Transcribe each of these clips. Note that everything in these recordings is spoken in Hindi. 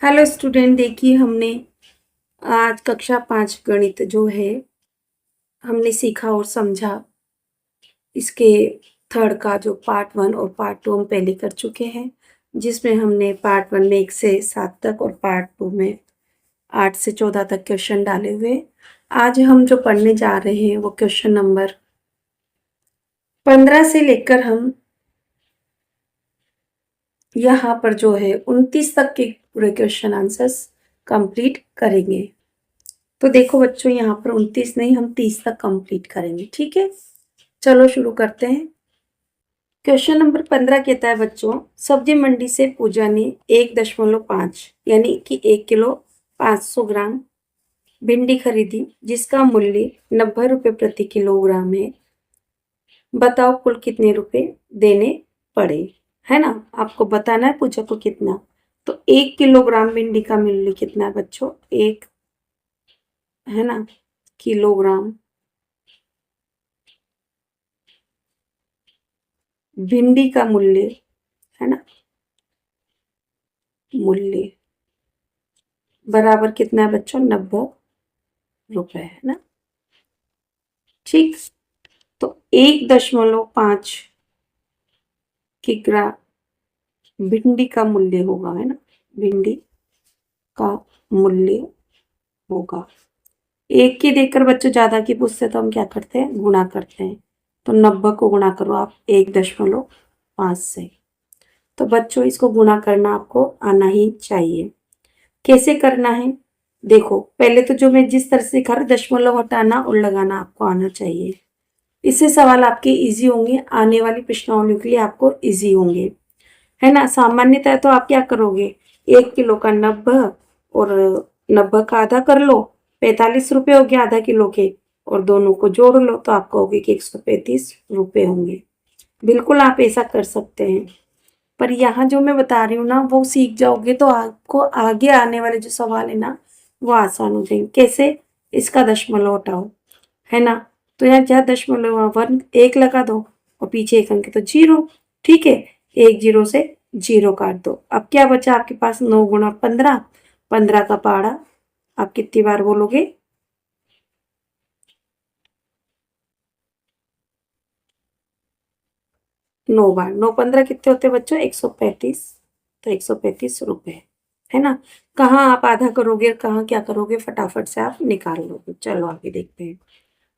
हेलो स्टूडेंट, देखिए हमने आज कक्षा 5 गणित जो है हमने सीखा और समझा। इसके थर्ड का जो पार्ट 1 और पार्ट 2 हम पहले कर चुके हैं, जिसमें हमने पार्ट 1 में 1 से 7 तक और पार्ट 2 में 8 से 14 तक क्वेश्चन डाले हुए। आज हम जो पढ़ने जा रहे हैं वो क्वेश्चन नंबर 15 से लेकर हम यहाँ पर जो है 29 तक के पूरे क्वेश्चन आंसर्स कंप्लीट करेंगे। तो देखो बच्चों, यहाँ पर 29 नहीं, हम 30 तक कंप्लीट करेंगे। ठीक है, चलो शुरू करते हैं। क्वेश्चन नंबर 15 कहता है बच्चों, सब्जी मंडी से पूजा ने 1.5 यानी कि 1 किलो 500 ग्राम भिंडी खरीदी, जिसका मूल्य 90 रुपये प्रति किलोग्राम है। बताओ कुल कितने रुपए देने पड़े। है ना, आपको बताना है पूजा को कितना। तो 1 किलोग्राम भिंडी का मूल्य कितना है बच्चों? 1 है ना किलोग्राम भिंडी का मूल्य, है ना, मूल्य बराबर कितना है बच्चों? 90 रुपए, है ना। ठीक, तो 1.5 किग्रा भिंडी का मूल्य होगा, है ना, भिंडी का मूल्य होगा। एक की देकर बच्चों ज्यादा की पूछते तो हम क्या करते हैं? गुणा करते हैं। तो 90 को गुणा करो आप 1.5 से। तो बच्चों इसको गुणा करना आपको आना ही चाहिए। कैसे करना है? देखो, पहले तो जो मैं जिस तरह से सिखा रही हूँ, दशमलव हटाना और लगाना आपको आना चाहिए। इससे सवाल आपके इजी होंगे, आने वाली प्रश्नावलियों के लिए आपको इजी होंगे, है ना। सामान्यतः तो आप क्या करोगे? 1 किलो का 90 और 90 का आधा कर लो, 45 रुपये हो गया आधा किलो के, और दोनों को जोड़ लो तो आपको होगी कि 135 रुपये होंगे। बिल्कुल आप ऐसा कर सकते हैं, पर यहाँ जो मैं बता रही हूँ ना, वो सीख जाओगे तो आपको आगे आने वाले जो सवाल है ना, वो आसान हो जाएंगे। कैसे? इसका दशमलव हटाओ, है ना। तो यहाँ जहाँ दशमलव 1 1 लगा दो और पीछे 1 अंक तो 0। ठीक है, 1 0 से 0 काट दो। अब क्या बचा आपके पास? 9 गुणा 15, 15 का पहाड़ा आप कितनी बार बोलोगे? 9 बार। 9 15 कितने होते हैं बच्चों? 135। तो 135 रुपए, है ना। कहाँ आप आधा करोगे, कहाँ क्या करोगे, फटाफट से आप निकाल लोगे। चलो आगे देखते हैं,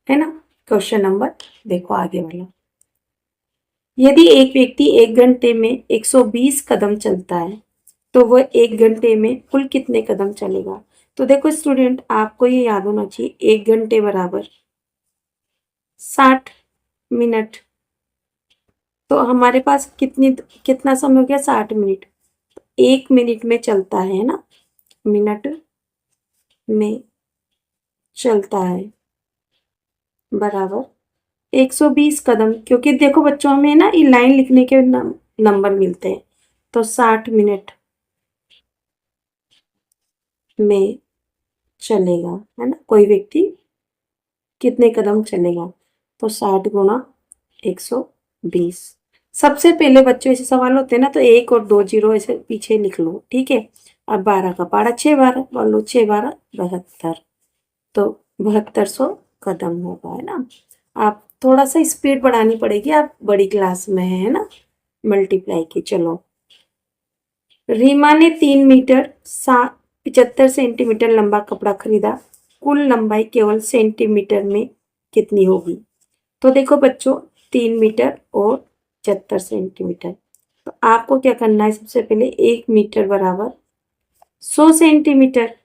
है ना। क्वेश्चन नंबर देखो आगे वाला। यदि एक व्यक्ति 1 घंटे में 120 कदम चलता है, तो वह 1 घंटे में कुल कितने कदम चलेगा? तो देखो स्टूडेंट, आपको ये याद होना चाहिए, 1 घंटे बराबर 60 मिनट। तो हमारे पास कितना समय हो गया? 60 मिनट। 1 मिनट में चलता है ना, मिनट में चलता है बराबर 120 कदम। क्योंकि देखो बच्चों, हमें ना ये लाइन लिखने के नंबर मिलते हैं। तो 60 मिनट में चलेगा, है ना, कोई व्यक्ति कितने कदम चलेगा? तो 60 गुणा 120। सबसे पहले बच्चों ऐसे सवाल होते हैं ना, तो 1 और 2 जीरो ऐसे पीछे लिख लो। ठीक है, अब 12 का पहाड़ा 6 बार बोलो, 6 12 72। तो 7200 कदम होगा, है ना। आप थोड़ा सा स्पीड बढ़ानी पड़ेगी, आप बड़ी क्लास में है ना, मल्टीप्लाई की। चलो, रीमा ने 3 मीटर 75 सेंटीमीटर लंबा कपड़ा खरीदा, कुल लंबाई केवल सेंटीमीटर में कितनी होगी? तो देखो बच्चों, 3 मीटर और 75 सेंटीमीटर। तो आपको क्या करना है? सबसे पहले 1 मीटर बराबर 100 सेंटीमीटर,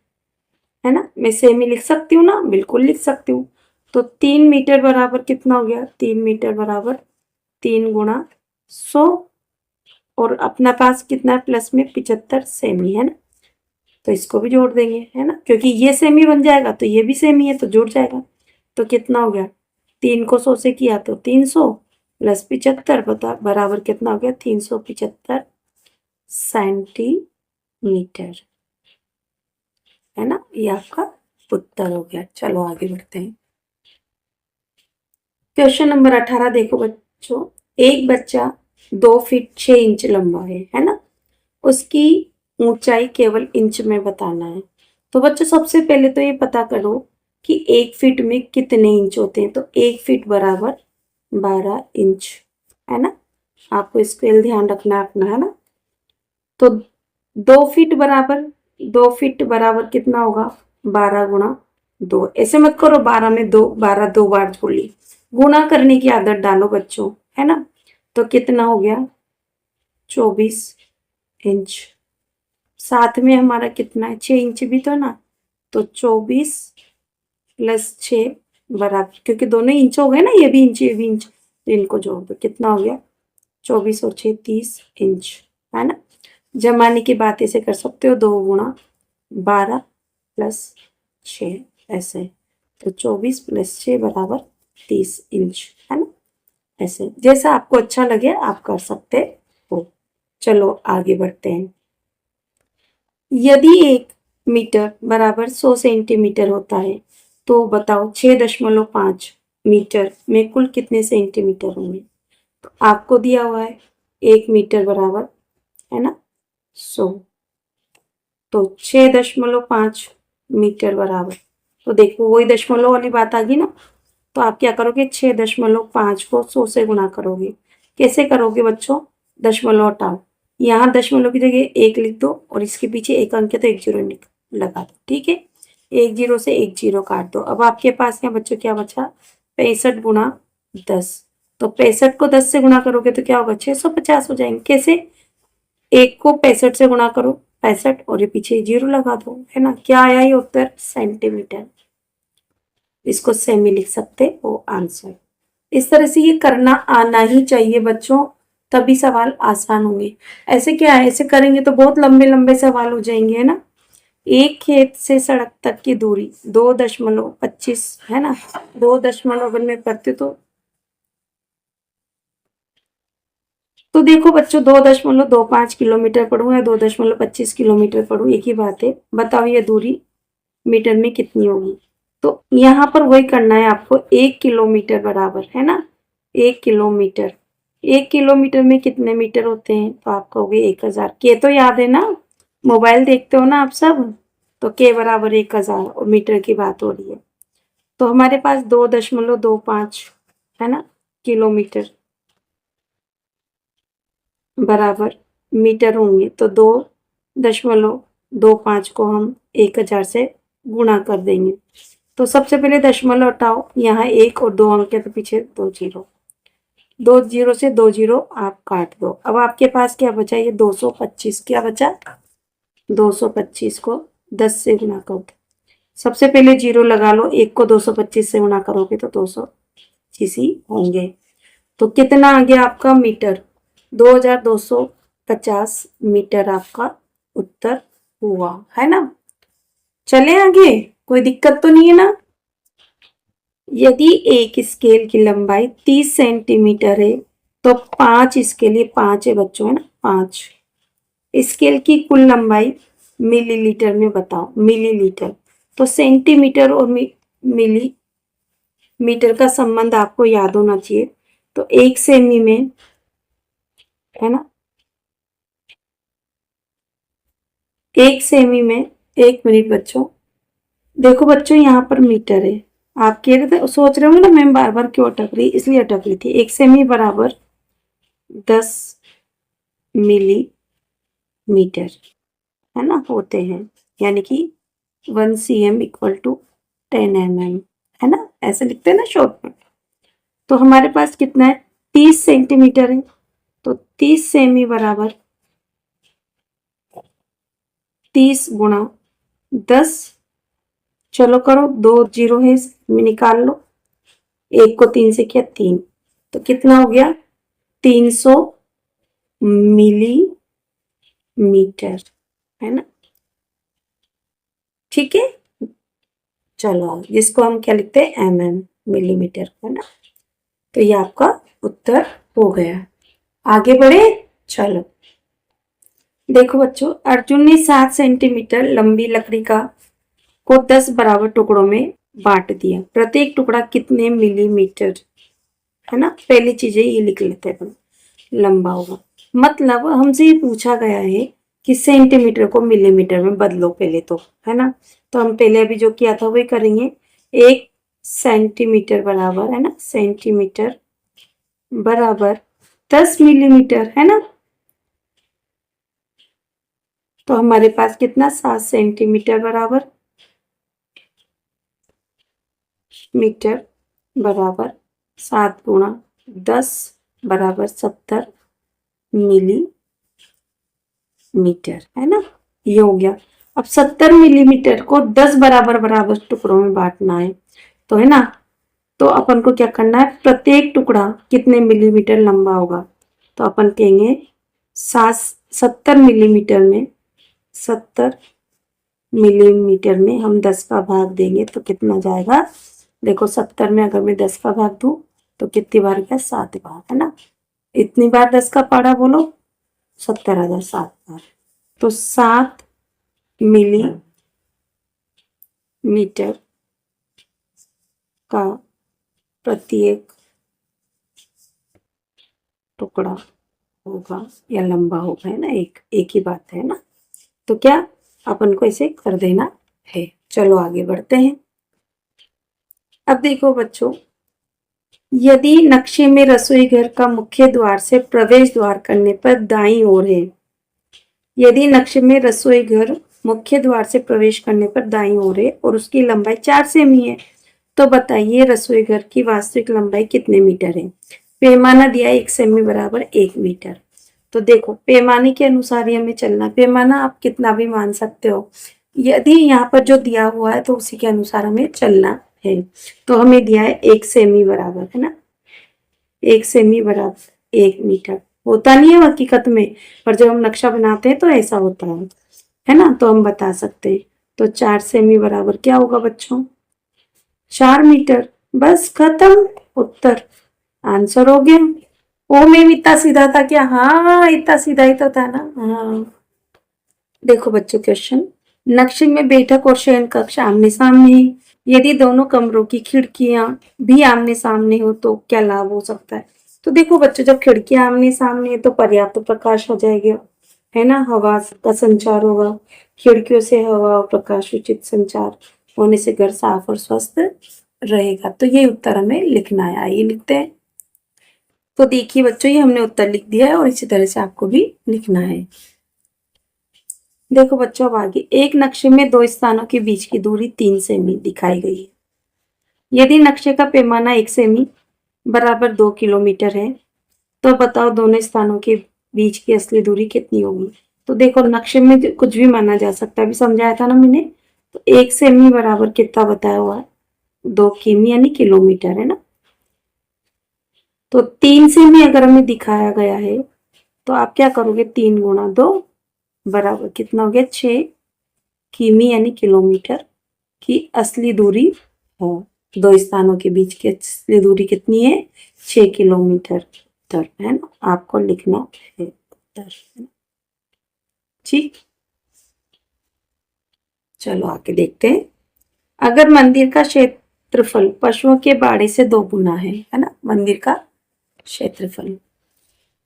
है ना। मैं सेमी लिख सकती हूँ ना, बिल्कुल लिख सकती हूँ। तो 3 मीटर बराबर कितना हो गया? 3 मीटर बराबर 3 गुणा 100, और अपना पास कितना है? प्लस में 75 सेमी, है ना। तो इसको भी जोड़ देंगे, है ना, क्योंकि ये सेमी बन जाएगा तो ये भी सेमी है, तो जुड़ जाएगा। तो कितना हो गया? 3 को 100 से किया तो 300 प्लस 75 बता बराबर कितना हो गया? 375 सेंटीमीटर, है ना। ये आपका उत्तर हो गया। चलो आगे बढ़ते हैं। क्वेश्चन नंबर 18 देखो बच्चों, एक बच्चा 2 फीट 6 इंच लंबा है ना। उसकी ऊंचाई केवल इंच में बताना है। तो बच्चों सबसे पहले तो ये पता करो कि 1 फीट में कितने इंच होते हैं। तो 1 फीट बराबर 12 इंच, है ना। आपको स्केल ध्यान रखना है अपना, है ना। तो 2 फीट बराबर कितना होगा, 12 × 2। ऐसे मत करो 12 में 2, 12 2 बार जोड़ ली, गुणा करने की आदत डालो बच्चों, है ना। तो कितना हो गया, 24 इंच। साथ में हमारा कितना है, 6 इंच भी तो ना। तो 24 + 6 बराबर, क्योंकि दोनों इंच हो गए ना, ये भी इंच ये भी इंच, तो इनको जोड़ दो, कितना हो गया, 24 और 6 30 इंच, है ना। जमाने की बात ऐसे कर सकते हो, 2 × 12 + 6 ऐसे। तो 24 + 6 बराबर 30 इंच, है ना। ऐसे जैसा आपको अच्छा लगे आप कर सकते हो। चलो आगे बढ़ते हैं। यदि 1 मीटर बराबर 100 सेंटीमीटर होता है तो बताओ 6.5 मीटर में कुल कितने सेंटीमीटर होंगे। तो आपको दिया हुआ है 1 मीटर बराबर, है ना, 100। तो 6.5 मीटर बराबर, तो देखो वही दशमलव वाली बात आ गई ना। तो आप क्या करोगे, 6.5 को 100 से गुणा करोगे। कैसे करोगे बच्चों, दशमलव हटाओ, यहाँ दशमलव की जगह 1 लिख दो और इसके पीछे 1 अंक है तो 1 जीरो लगा दो, ठीक है। 1 जीरो से 1 जीरो काट दो। अब आपके पास यहाँ बच्चों क्या बचा, 65 × 10। तो 65 को 10 से गुणा करोगे तो क्या होगा, 650 हो जाएंगे। कैसे, 1 को 65 से गुणा करो, 65, और ये पीछे जीरो लगा दो, है ना। क्या आया ये उत्तर, सेंटीमीटर। इसको सेमी लिख सकते हो आंसर। इस तरह से ये करना आना ही चाहिए बच्चों, तभी सवाल आसान होंगे। ऐसे क्या है, ऐसे करेंगे तो बहुत लंबे लंबे सवाल हो जाएंगे, है ना। एक खेत से सड़क तक की दूरी 2.25 है ना। 2 अगर मैं करती तो देखो बच्चों, 2.25 किलोमीटर पढ़ूं या 2.25 किलोमीटर पढ़ूं, एक ही बात है। बताओ ये दूरी मीटर में कितनी होगी। तो यहाँ पर वही करना है आपको, 1 किलोमीटर बराबर, है ना, 1 किलोमीटर। 1 किलोमीटर में कितने मीटर होते हैं, तो आप कहोगे 1000। के तो याद है ना, मोबाइल देखते हो ना आप सब, तो के बराबर 1000 और मीटर की बात हो रही है। तो हमारे पास 2.25, है ना, किलोमीटर बराबर मीटर होंगे। तो 2.25 को हम 1000 से गुणा कर देंगे। तो सबसे पहले दशमलव हटाओ, यहाँ 1 और 2 अंक है तो पीछे 2 जीरो, 2 जीरो से 2 जीरो आप काट दो। अब आपके पास क्या बचा, ये 225, क्या बचा, 225 को 10 से गुणा कर दो। सबसे पहले जीरो लगा लो, 1 को 225 से गुणा करोगे तो 225 ही होंगे। तो कितना आ गया आपका मीटर, 2250 मीटर आपका उत्तर हुआ, है ना। चले आगे, कोई दिक्कत तो नहीं है ना। यदि एक स्केल की लंबाई 30 सेंटीमीटर है तो 5 स्केल, ये 5 है बच्चों, है ना, 5 स्केल की कुल लंबाई मिलीलीटर में बताओ, मिलीलीटर। तो सेंटीमीटर और मिलीमीटर का संबंध आपको याद होना चाहिए। तो 1 सेमी में, है ना, 1 सेमी में, 1 मिनट बच्चों, देखो बच्चों यहाँ पर मीटर है। आप कह रहे थे, सोच रहे होंगे ना मैम बार बार क्यों अटक रही, इसलिए अटक रही थी। 1 सेमी बराबर 10 मिलीमीटर, है ना, होते हैं। यानी कि 1 cm = 10 mm, है ना, ऐसे लिखते हैं ना शॉर्ट में। तो हमारे पास कितना है, 30 सेंटीमीटर है। तो 30 सेमी बराबर 30 × 10, चलो करो, 2 जीरो है इसमें निकाल लो, 1 को 3 से किया 3, तो कितना हो गया, 300 मिलीमीटर, है ना, ठीक है। चलो जिसको हम क्या लिखते हैं, mm, मिलीमीटर, है ना। तो ये आपका उत्तर हो गया। आगे बढ़े, चलो देखो बच्चों, अर्जुन ने 7 सेंटीमीटर लंबी लकड़ी को 10 बराबर टुकड़ों में बांट दिया। प्रत्येक टुकड़ा कितने मिलीमीटर, है ना। पहली चीज ये लिख लेते हैं अपन, लंबा होगा। मतलब हमसे ये पूछा गया है कि सेंटीमीटर को मिलीमीटर में बदलो पहले तो, है ना। तो हम पहले अभी जो किया था वही करेंगे। 1 सेंटीमीटर बराबर, है ना, सेंटीमीटर बराबर 10 मिलीमीटर, है ना। तो हमारे पास कितना, 7 सेंटीमीटर बराबर मीटर बराबर 7 गुणा 10 बराबर 70 मिलीमीटर, है ना। ये हो गया। अब 70 मिलीमीटर को 10 बराबर बराबर टुकड़ों में बांटना है, तो है ना। तो अपन को क्या करना है, प्रत्येक टुकड़ा कितने मिलीमीटर लंबा होगा। तो अपन कहेंगे 70 मिलीमीटर में, 70 मिलीमीटर में हम 10 का भाग देंगे तो कितना जाएगा। देखो 70 में अगर मैं 10 का भाग दूं तो कितनी बार गया, 7 बार, है ना। इतनी बार 10 का पारा बोलो, 70,000 7 बार। तो 7 मिलीमीटर का प्रत्येक टुकड़ा होगा या लंबा होगा, है ना। एक ही बात है ना। तो क्या अपन को इसे कर देना है। चलो आगे बढ़ते हैं। अब देखो बच्चों, यदि नक्शे में रसोई घर का मुख्य द्वार से प्रवेश द्वार करने पर दाईं ओर है, यदि नक्शे में रसोई घर मुख्य द्वार से प्रवेश करने पर दाईं ओर है और उसकी लंबाई 4 सेमी है, तो बताइए रसोई घर की वास्तविक लंबाई कितने मीटर है। पैमाना दिया है 1 सेमी बराबर 1 मीटर। तो देखो पैमाने के अनुसार ही हमें चलना। पैमाना आप कितना भी मान सकते हो, यदि यहाँ पर जो दिया हुआ है तो उसी के अनुसार हमें चलना है। तो हमें दिया है 1 सेमी बराबर, है ना, 1 सेमी बराबर 1 मीटर। होता नहीं है हकीकत में, पर जब हम नक्शा बनाते हैं तो ऐसा होता है ना। तो हम बता सकते हैं। तो 4 सेमी बराबर क्या होगा बच्चों, 4 मीटर। बस खत्म, उत्तर आंसर हो गया। ओ मैम इतना सीधा था क्या, हाँ इतना सीधा ही तो था ना। हाँ देखो बच्चों क्वेश्चन, नक्शे में बैठक और शयन कक्ष आमने सामने है, यदि दोनों कमरों की खिड़कियां भी आमने सामने हो तो क्या लाभ हो सकता है। तो देखो बच्चों, जब खिड़कियां आमने सामने है तो पर्याप्त प्रकाश हो जाएगा, है ना, हवा का संचार होगा। खिड़कियों से हवा और प्रकाश उचित संचार होने से घर साफ और स्वस्थ रहेगा। तो ये उत्तर हमें लिखना है, आइए लिखते हैं। तो देखिए बच्चों, ये हमने उत्तर लिख दिया है और इसी तरह से आपको भी लिखना है। देखो बच्चों अब आगे, एक नक्शे में दो स्थानों के बीच की दूरी 3 सेमी दिखाई गई है। यदि नक्शे का पैमाना 1 सेमी बराबर 2 किलोमीटर है, तो बताओ दोनों स्थानों के बीच की असली दूरी कितनी होगी। तो देखो नक्शे में कुछ भी माना जा सकता है, अभी समझाया था ना मैंने। तो 1 सेमी बराबर कितना बताया हुआ है, 2 किमी यानी किलोमीटर, है ना। तो 3 सेमी अगर हमें दिखाया गया है तो आप क्या करोगे, 3 गुणा 2 बराबर कितना हो गया, 6 किमी यानी किलोमीटर की असली दूरी है। दो स्थानों के बीच की असली दूरी कितनी है, 6 किलोमीटर। उत्तर है ना, आपको लिखना है उत्तर, ठीक। चलो आगे देखते हैं। अगर मंदिर का क्षेत्रफल पशुओं के बाड़े से 2 गुना है ना, मंदिर का क्षेत्रफल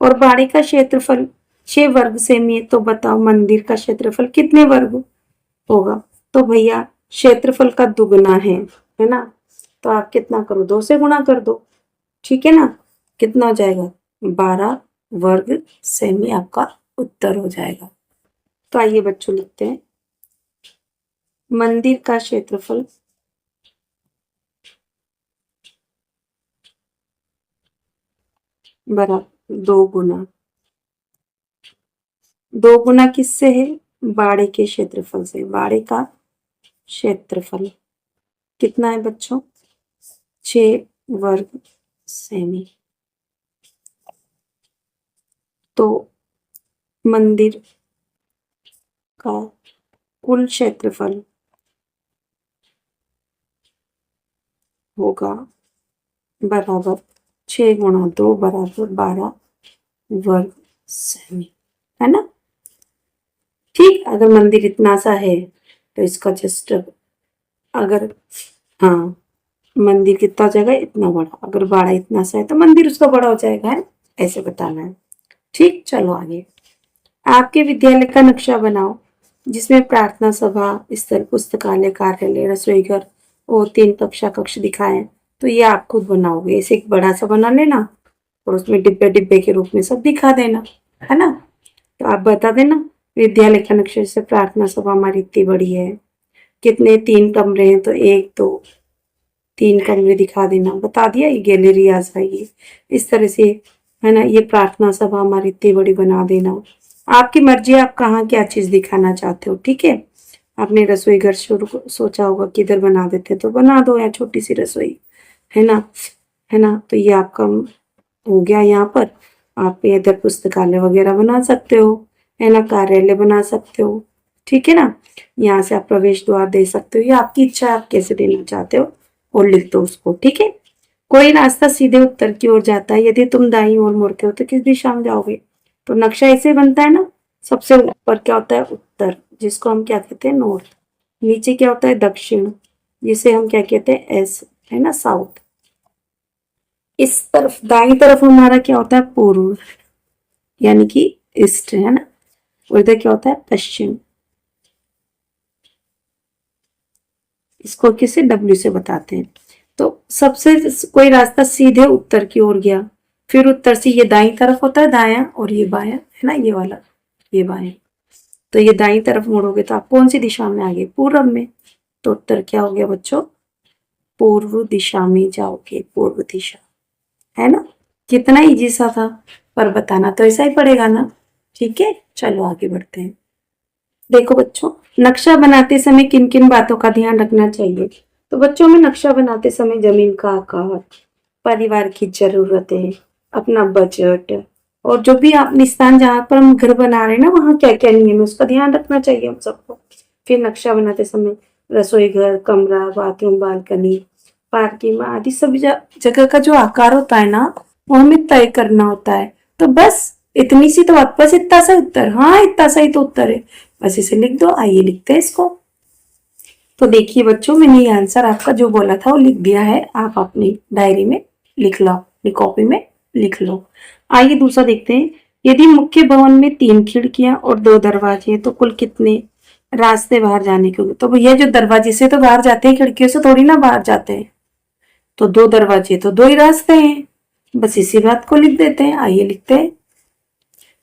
और बाड़े का क्षेत्रफल 6 वर्ग सेमी है, तो बताओ मंदिर का क्षेत्रफल कितने वर्ग होगा। तो भैया क्षेत्रफल का दुगना है ना। तो आप कितना करो, 2 से गुणा कर दो, ठीक है ना। कितना हो जाएगा, 12 वर्ग सेमी आपका उत्तर हो जाएगा। तो आइए बच्चों लिखते हैं, मंदिर का क्षेत्रफल बराबर 2 गुना किससे है, बाड़े के क्षेत्रफल से। बाड़े का क्षेत्रफल कितना है बच्चों, 6 वर्ग सेमी। तो मंदिर का कुल क्षेत्रफल होगा बराबर 6 गुणा 2 बराबर 12 वर्ग सेमी, है ना। ठीक, अगर मंदिर इतना सा है तो इसका जस्ट, अगर हाँ मंदिर कितना हो जाएगा, इतना बड़ा। अगर बाड़ा इतना सा है तो मंदिर उसका बड़ा हो जाएगा, है, ऐसे बताना है। ठीक, चलो आगे। आपके विद्यालय का नक्शा बनाओ जिसमें प्रार्थना सभा, स्थल, पुस्तकालय, कार्यालय, रसोई घर और 3 कक्षा कक्ष दिखाएं। तो ये आप खुद बनाओगे। इसे एक बड़ा सा बना लेना और उसमें डिब्बे डिब्बे के रूप में सब दिखा देना, है ना। तो आप बता देना विद्यालय का नक्शा, जैसे प्रार्थना सभा हमारी इतनी बड़ी है, कितने 3 कमरे हैं, तो 1 2 3 कमरे दिखा देना, बता दिया। ये गैलरी आ जाएगी इस तरह से, है ना। ये प्रार्थना सभा हमारी इतनी बड़ी बना देना। आपकी मर्जी है आप कहाँ क्या चीज दिखाना चाहते हो, ठीक है। आपने रसोई घर शुरू सोचा होगा किधर बना देते, तो बना दो यहाँ छोटी सी रसोई, है ना, है ना। तो ये आपका हो गया। यहाँ पर आप इधर पुस्तकालय वगैरह बना सकते हो, है ना, कार्यालय बना सकते हो, ठीक है ना। यहाँ से आप प्रवेश द्वार दे सकते हो, ये आपकी इच्छा है, आप कैसे देना चाहते हो और लिख दो उसको, ठीक है। कोई रास्ता सीधे उत्तर की ओर जाता है, यदि तुम दाईं ओर मुड़ते हो तो किस दिशा में जाओगे। तो नक्शा ऐसे बनता है ना, सबसे ऊपर क्या होता है उत्तर, जिसको हम क्या कहते हैं नॉर्थ। नीचे क्या होता है दक्षिण, जिसे हम क्या कहते हैं एस, है ना, साउथ। इस तरफ दाईं तरफ हमारा क्या होता है पूर्व, यानी कि ईस्ट, है ना। और इधर क्या होता है पश्चिम। इसको किसे डब्ल्यू से बताते हैं। तो सबसे कोई रास्ता सीधे उत्तर की ओर गया, फिर उत्तर से ये दाईं तरफ होता है दायां, और ये बायां, है ना, ये वाला, ये बायां। तो ये दाईं तरफ मुड़ोगे तो आप कौन सी दिशा में आगे, पूर्व में। तो उत्तर क्या हो गया बच्चों, पूर्व दिशा में जाओगे, पूर्व दिशा, है ना। कितना इजी सा था, पर बताना तो ऐसा ही पड़ेगा ना, ठीक है। चलो आगे बढ़ते हैं। देखो बच्चों, नक्शा बनाते समय किन किन बातों का ध्यान रखना चाहिए। तो बच्चों में नक्शा बनाते समय जमीन का आकार, परिवार की जरूरतें, अपना बजट, और जो भी आपने स्थान जहाँ पर हम घर बना रहे हैं ना, वहाँ क्या क्या नियम है उसका ध्यान रखना चाहिए हम सबको। फिर नक्शा बनाते समय रसोई घर, कमरा, बाथरूम, बालकनी, पार्किंग आदि सभी जगह का जो आकार होता है ना, वो हमें तय करना होता है। तो बस इतनी सी तो बात, बस इतना सा उत्तर, हाँ इतना सा ही तो उत्तर है, बस इसे लिख दो। आइए लिखते हैं इसको। तो देखिए बच्चों, मैंने ये आंसर आपका जो बोला था वो लिख दिया है, आप अपनी डायरी में लिख लो, अपनी कॉपी में लिख लो। आइए दूसरा देखते हैं। यदि मुख्य भवन में 3 खिड़कियां और 2 दरवाजे हैं तो कुल कितने रास्ते बाहर जाने के होंगे। तो भैया जो दरवाजे से तो बाहर जाते हैं, खिड़कियों से थोड़ी ना बाहर जाते हैं। तो 2 दरवाजे तो 2 ही रास्ते हैं, बस इसी बात को लिख देते हैं। आइए लिखते हैं।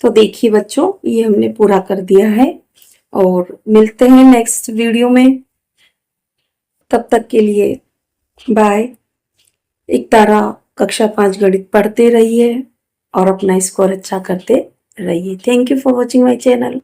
तो देखिए बच्चों, ये हमने पूरा कर दिया है और मिलते हैं नेक्स्ट वीडियो में। तब तक के लिए बाय। एक तारा कक्षा 5 गणित पढ़ते रहिए और अपना स्कोर अच्छा करते रहिए। Thank you for watching my channel.